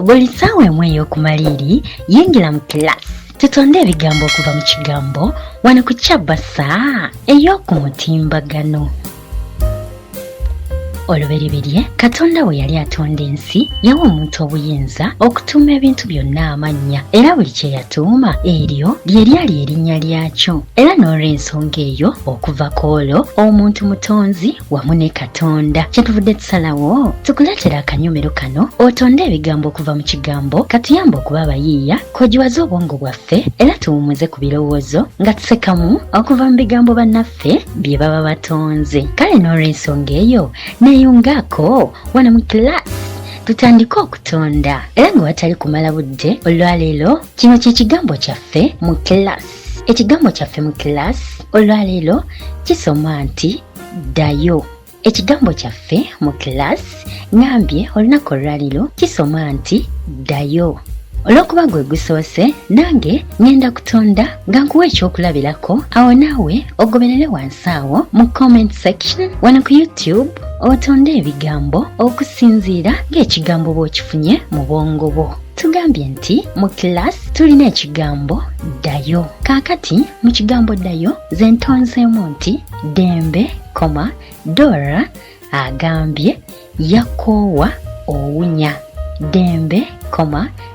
Buli ssaawa emu ey'okumaliri yingira mu kilasi tutonde ebigambo okuva mu kigambo wano ku Kyabasa ey'oku mutimbagano. Olubereberye Katonda bwe yali atonda ensi yawa omuntu obuyinza okutuuma ebintu byonna amannya era buli kye yatuuma eryo lye lyali erinnya lyakyo. Era n'olw'ensonga eyo okuva kwolwo omuntu mutonzi wamu ne Katonda kyetuvudde tusalawo tukuleetera akanyomero kano otonde ebigambo okuva mu kigambo katuyambe okuba abayiiya kogiwaze obwongo bwaffe era tuwummuze ku birowoozo nga tusekamu okuva mu bigambo bannaffe bye baba batonze. Kale n'olw'ensonga eyo yungako wana mu kilasi tutandika okutonda era nga watali kumala budde olwaleero kino kye kigambo kyaffe mu kilasi. Ekigambo kyaffe mu kilasi olwaleero kisoma nti ddayo. Ekigambo kyaffe mu kilasi ngambye olunaku olwaleero kisoma nti ddayo. Olw'okuba gwe gusoose nange ngenda kutonda nga nkuwa ekyokulabirako awo naawe ogoberere wansi awo mu comment section wano ku YouTube otonde ebigambo okusinziira ng'ekigambo bw'okifunye mu bwongo bwo. Tugambye nti mu kilasi tulina ekigambo ddayo. Kaakati mu kigambo ddayo ze ntonzeemu nti Dembe, Dora agambye yakoowa owunya. Dembe,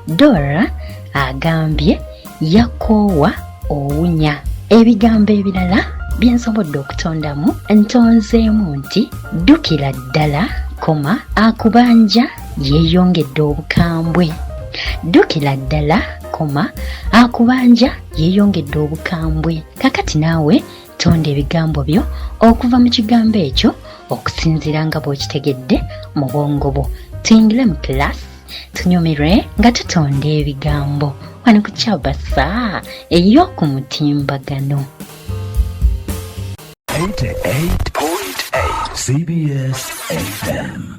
Dora agambye yakoowa owunya. Ebigambo ebirala bye nsobodde okutondamu ntonzeemu nti ddukira ddala, akubanja yeeyongedde obukambwe. Ddukira ddala, akubanja yeeyongedde obukambwe. Kakati naawe tonda ebigambo byo okuva mu kigambo ekyo okusinziira nga bw'okitegedde mu bwongo bwo. Tuyingire mu kilasi tunyumirwe nga tutonda ebigambo wano ku Kyabasa ey'oku mutimbagano. 88.8 CBS FM.